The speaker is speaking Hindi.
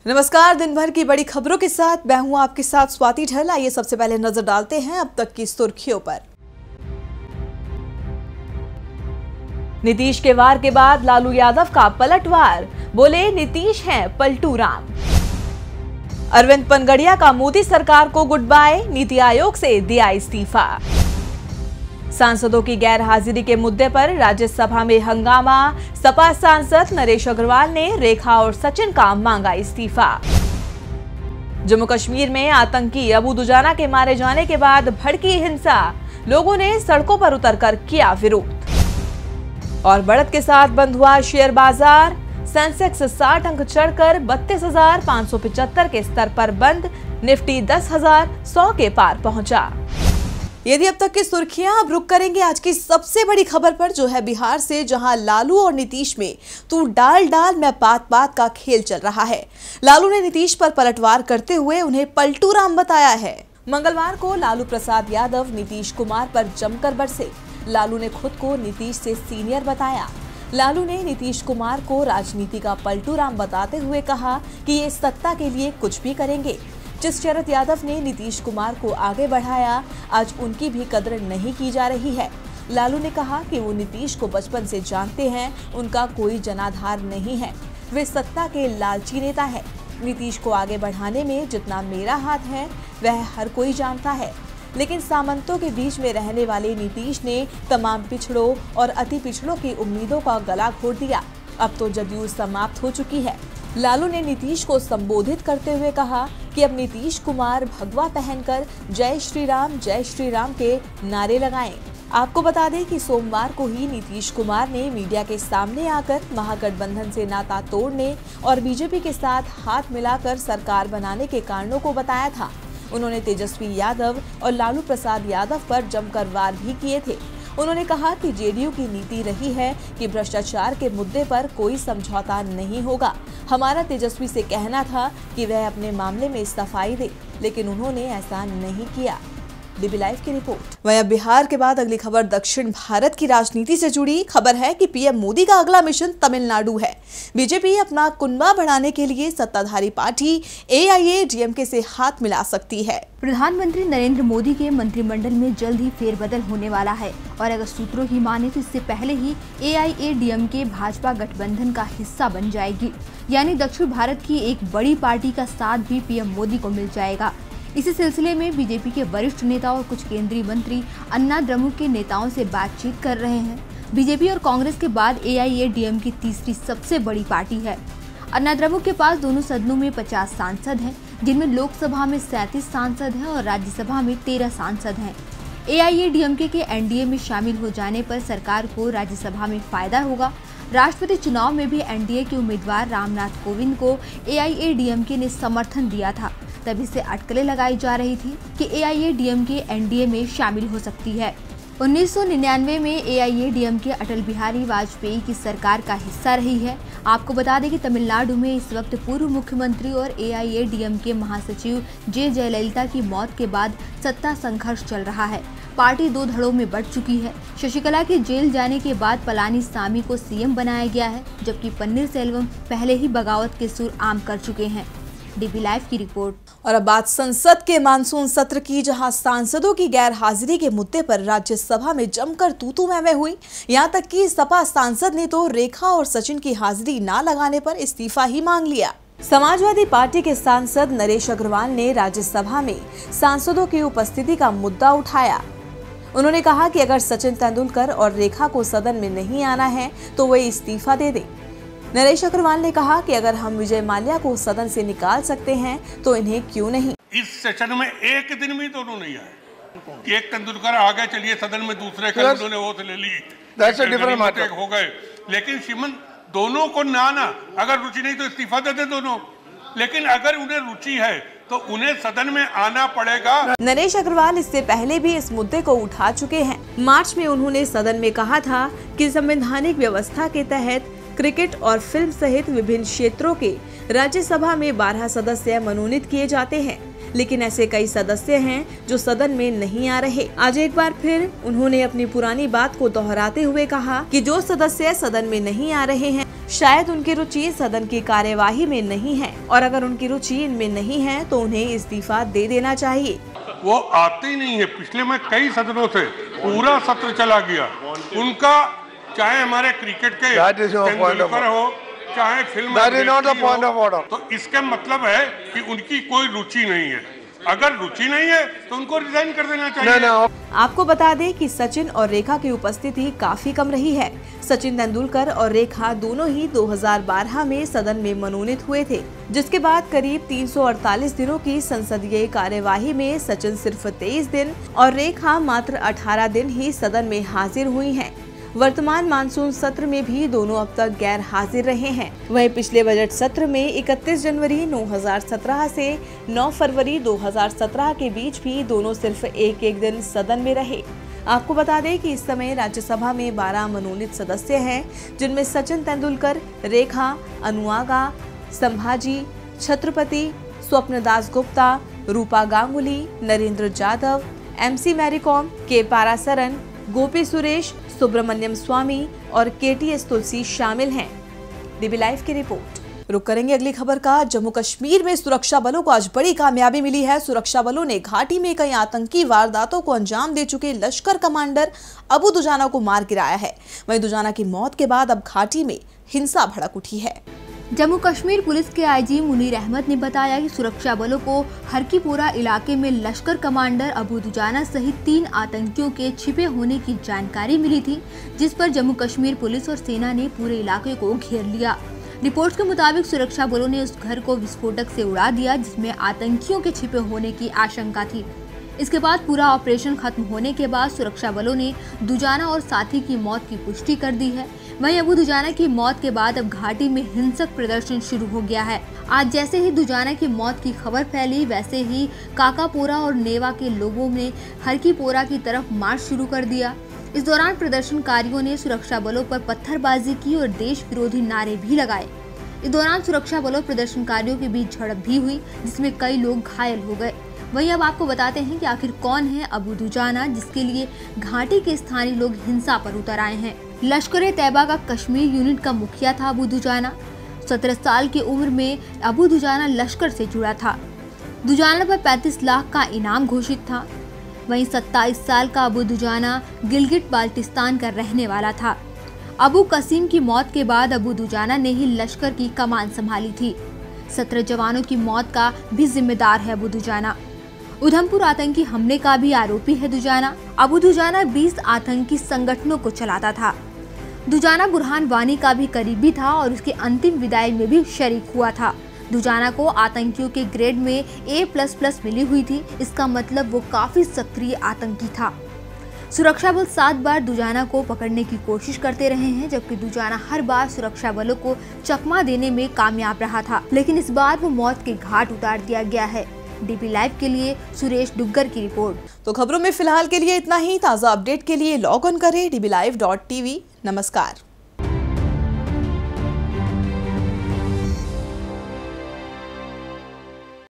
नमस्कार, दिन भर की बड़ी खबरों के साथ मैं हूं आपके साथ स्वाति ढल। आइए सबसे पहले नजर डालते हैं अब तक की सुर्खियों पर। नीतीश के वार के बाद लालू यादव का पलटवार, बोले नीतीश हैं पलटू राम। अरविंद पनगड़िया का मोदी सरकार को गुड बाय, नीति आयोग से दिया इस्तीफा। सांसदों की गैर हाजिरी के मुद्दे पर राज्यसभा में हंगामा, सपा सांसद नरेश अग्रवाल ने रेखा और सचिन का मांगा इस्तीफा। जम्मू कश्मीर में आतंकी अबू दुजाना के मारे जाने के बाद भड़की हिंसा, लोगों ने सड़कों पर उतरकर किया विरोध। और बढ़त के साथ बंद हुआ शेयर बाजार, सेंसेक्स 60 अंक चढ़कर 32,575 के स्तर पर बंद, निफ्टी 10,100 के पार पहुंचा। यदि अब तक की सुर्खियां, अब रुक करेंगे आज की सबसे बड़ी खबर पर, जो है बिहार से, जहां लालू और नीतीश में तू डाल डाल मैं बात बात का खेल चल रहा है। लालू ने नीतीश पर पलटवार करते हुए उन्हें पलटू राम बताया है। मंगलवार को लालू प्रसाद यादव नीतीश कुमार पर जमकर बरसे। लालू ने खुद को नीतीश से सीनियर बताया। लालू ने नीतीश कुमार को राजनीति का पलटू राम बताते हुए कहा कि ये सत्ता के लिए कुछ भी करेंगे। जिस शरद यादव ने नीतीश कुमार को आगे बढ़ाया, आज उनकी भी कदर नहीं की जा रही है। लालू ने कहा कि वो नीतीश को बचपन से जानते हैं, उनका कोई जनाधार नहीं है, वे सत्ता के लालची नेता है। नीतीश को आगे बढ़ाने में जितना मेरा हाथ है वह हर कोई जानता है, लेकिन सामंतों के बीच में रहने वाले नीतीश ने तमाम पिछड़ों और अति पिछड़ों की उम्मीदों का गला घोट दिया। अब तो जदयू समाप्त हो चुकी है। लालू ने नीतीश को संबोधित करते हुए कहा कि अब नीतीश कुमार भगवा पहनकर जय श्री राम के नारे लगाएं। आपको बता दें कि सोमवार को ही नीतीश कुमार ने मीडिया के सामने आकर महागठबंधन से नाता तोड़ने और बीजेपी के साथ हाथ मिलाकर सरकार बनाने के कारणों को बताया था। उन्होंने तेजस्वी यादव और लालू प्रसाद यादव पर जमकर वार भी किए थे। उन्होंने कहा कि जेडीयू की नीति रही है कि भ्रष्टाचार के मुद्दे पर कोई समझौता नहीं होगा। हमारा तेजस्वी से कहना था कि वह अपने मामले में सफाई दे, लेकिन उन्होंने ऐसा नहीं किया। डीबी लाइव की रिपोर्ट। वहीं बिहार के बाद अगली खबर दक्षिण भारत की राजनीति से जुड़ी खबर है कि पीएम मोदी का अगला मिशन तमिलनाडु है। बीजेपी अपना कुनबा बढ़ाने के लिए सत्ताधारी पार्टी एआईएडीएमके से हाथ मिला सकती है। प्रधानमंत्री नरेंद्र मोदी के मंत्रिमंडल में जल्द ही फेरबदल होने वाला है और अगर सूत्रों की माने तो इससे पहले ही एआईएडीएमके भाजपा गठबंधन का हिस्सा बन जाएगी, यानी दक्षिण भारत की एक बड़ी पार्टी का साथ भी पीएम मोदी को मिल जाएगा। इसी सिलसिले में बीजेपी के वरिष्ठ नेता और कुछ केंद्रीय मंत्री अन्ना द्रमुक के नेताओं से बातचीत कर रहे हैं। बीजेपी और कांग्रेस के बाद एआईएडीएम की तीसरी सबसे बड़ी पार्टी है। अन्ना द्रमुक के पास दोनों सदनों में 50 सांसद हैं, जिनमें लोकसभा में 37 सांसद हैं और राज्यसभा में 13 सांसद हैं। एआईएडीएमके के एनडीए में शामिल हो जाने पर सरकार को राज्यसभा में फायदा होगा। राष्ट्रपति चुनाव में भी एनडीए के उम्मीदवार रामनाथ कोविंद को एआईएडीएमके ने समर्थन दिया था। तभी से अटकलें लगाई जा रही थी कि एआईएडीएमके एनडीए में शामिल हो सकती है। 1999 में एआईएडीएमके अटल बिहारी वाजपेयी की सरकार का हिस्सा रही है। आपको बता दें कि तमिलनाडु में इस वक्त पूर्व मुख्यमंत्री और एआईएडीएमके महासचिव जे जयललिता की मौत के बाद सत्ता संघर्ष चल रहा है। पार्टी 2 धड़ों में बढ़ चुकी है। शशिकला के जेल जाने के बाद पलानीसामी को सीएम बनाया गया है, जबकि पन्नीरसेल्वम पहले ही बगावत के सुर आम कर चुके हैं। डीबी लाइव की रिपोर्ट। और अब बात संसद के मानसून सत्र की, जहां सांसदों की गैर हाजिरी के मुद्दे पर राज्यसभा में जमकर तू मैं हुई। यहां तक कि सपा सांसद ने तो रेखा और सचिन की हाजिरी न लगाने पर इस्तीफा ही मांग लिया। समाजवादी पार्टी के सांसद नरेश अग्रवाल ने राज्यसभा में सांसदों की उपस्थिति का मुद्दा उठाया। उन्होंने कहा कि अगर सचिन तेंदुलकर और रेखा को सदन में नहीं आना है तो वे इस्तीफा दे दें। नरेश अग्रवाल ने कहा कि अगर हम विजय माल्या को सदन से निकाल सकते हैं तो इन्हें क्यों नहीं। इस सेशन में एक दिन भी दोनों नहीं आए। एक तेंदुलकर आ गए, चलिए सदन में, दूसरे कल उन्होंने वोट ले ली, हो गए। लेकिन श्रीमन दोनों को ना आना, अगर रुचि नहीं तो इस्तीफा दे दे दोनों, लेकिन अगर उन्हें रुचि है तो उन्हें सदन में आना पड़ेगा। नरेश अग्रवाल इससे पहले भी इस मुद्दे को उठा चुके हैं। मार्च में उन्होंने सदन में कहा था कि संवैधानिक व्यवस्था के तहत क्रिकेट और फिल्म सहित विभिन्न क्षेत्रों के राज्यसभा में 12 सदस्य मनोनीत किए जाते हैं। लेकिन ऐसे कई सदस्य हैं जो सदन में नहीं आ रहे। आज एक बार फिर उन्होंने अपनी पुरानी बात को दोहराते हुए कहा कि जो सदस्य सदन में नहीं आ रहे हैं शायद उनकी रुचि सदन की कार्यवाही में नहीं है, और अगर उनकी रुचि इनमें नहीं है तो उन्हें इस्तीफा दे देना चाहिए। वो आते ही नहीं है। पिछले में कई सदनों से पूरा सत्र चला गया उनका, चाहे हमारे क्रिकेट के तेंदुलकर हो, चाहे फिल्म, तो इसका मतलब है कि उनकी कोई रुचि नहीं है। अगर रुचि नहीं है तो उनको रिजाइन कर देना चाहिए। आपको बता दें कि सचिन और रेखा की उपस्थिति काफी कम रही है। सचिन तेंदुलकर और रेखा दोनों ही 2012 में सदन में मनोनीत हुए थे, जिसके बाद करीब 348 दिनों की संसदीय कार्यवाही में सचिन सिर्फ 23 दिन और रेखा मात्र 18 दिन ही सदन में हाजिर हुई हैं। वर्तमान मानसून सत्र में भी दोनों अब तक गैर हाजिर रहे हैं। वहीं पिछले बजट सत्र में 31 जनवरी 2017 से 9 फरवरी 2017 के बीच भी दोनों सिर्फ एक दिन सदन में रहे। आपको बता दें कि इस समय राज्यसभा में 12 मनोनीत सदस्य हैं, जिनमें सचिन तेंदुलकर, रेखा, अनुआगा, संभाजी, छत्रपति, स्वप्नदास गुप्ता, रूपा गांगुली, नरेंद्र जाधव, MC मैरीकॉम, के पारासरन, गोपी सुरेश, सुब्रमण्यम स्वामी और KTS तुलसी शामिल हैं। DB लाइव की रिपोर्ट। रुक करेंगे अगली खबर का। जम्मू कश्मीर में सुरक्षा बलों को आज बड़ी कामयाबी मिली है। सुरक्षा बलों ने घाटी में कई आतंकी वारदातों को अंजाम दे चुके लश्कर कमांडर अबू दुजाना को मार गिराया है। वहीं दुजाना की मौत के बाद अब घाटी में हिंसा भड़क उठी है। जम्मू कश्मीर पुलिस के IG मुनीर अहमद ने बताया कि सुरक्षा बलों को हरकीपोरा इलाके में लश्कर कमांडर अबू दुजाना सहित 3 आतंकियों के छिपे होने की जानकारी मिली थी, जिस पर जम्मू कश्मीर पुलिस और सेना ने पूरे इलाके को घेर लिया। रिपोर्ट्स के मुताबिक सुरक्षा बलों ने उस घर को विस्फोटक से उड़ा दिया जिसमें आतंकियों के छिपे होने की आशंका थी। इसके बाद पूरा ऑपरेशन खत्म होने के बाद सुरक्षा बलों ने दुजाना और साथी की मौत की पुष्टि कर दी है। वहीं अबू दुजाना की मौत के बाद अब घाटी में हिंसक प्रदर्शन शुरू हो गया है। आज जैसे ही दुजाना की मौत की खबर फैली, वैसे ही काकापोरा और नेवा के लोगों ने हरकीपोरा की तरफ मार्च शुरू कर दिया। इस दौरान प्रदर्शनकारियों ने सुरक्षा बलों पर पत्थरबाजी की और देश विरोधी नारे भी लगाए। इस दौरान सुरक्षा बलों प्रदर्शनकारियों के बीच झड़प भी हुई, जिसमें कई लोग घायल हो गए। वहीं अब आपको बताते हैं कि आखिर कौन है अबू दुजाना, जिसके लिए घाटी के स्थानीय लोग हिंसा पर उतर आए हैं। लश्कर-ए-तैयबा का कश्मीर यूनिट का मुखिया था अबू दुजाना। 17 साल की उम्र में अबू दुजाना लश्कर से जुड़ा था। दुजाना पर 35 लाख का इनाम घोषित था। वहीं 27 साल का अबू दुजाना गिलगिट बाल्टिस्तान का रहने वाला था। अबू कसीम की मौत के बाद अबू दुजाना ने ही लश्कर की कमान संभाली थी। 17 जवानों की मौत का भी जिम्मेदार है अबू दुजाना। उधमपुर आतंकी हमले का भी आरोपी है दुजाना। अबू दुजाना 20 आतंकी संगठनों को चलाता था। दुजाना बुरहान वानी का भी करीबी था और उसकी अंतिम विदाई में भी शरीक हुआ था। दुजाना को आतंकियों के ग्रेड में A++ मिली हुई थी। इसका मतलब वो काफी सक्रिय आतंकी था। सुरक्षा बल 7 बार दुजाना को पकड़ने की कोशिश करते रहे हैं, जबकि दुजाना हर बार सुरक्षा बलों को चकमा देने में कामयाब रहा था, लेकिन इस बार वो मौत के घाट उतार दिया गया है। DB लाइव के लिए सुरेश डुग्गर की रिपोर्ट। तो खबरों में फिलहाल के लिए इतना ही। ताज़ा अपडेट के लिए लॉग ऑन करें dblive.tv। नमस्कार।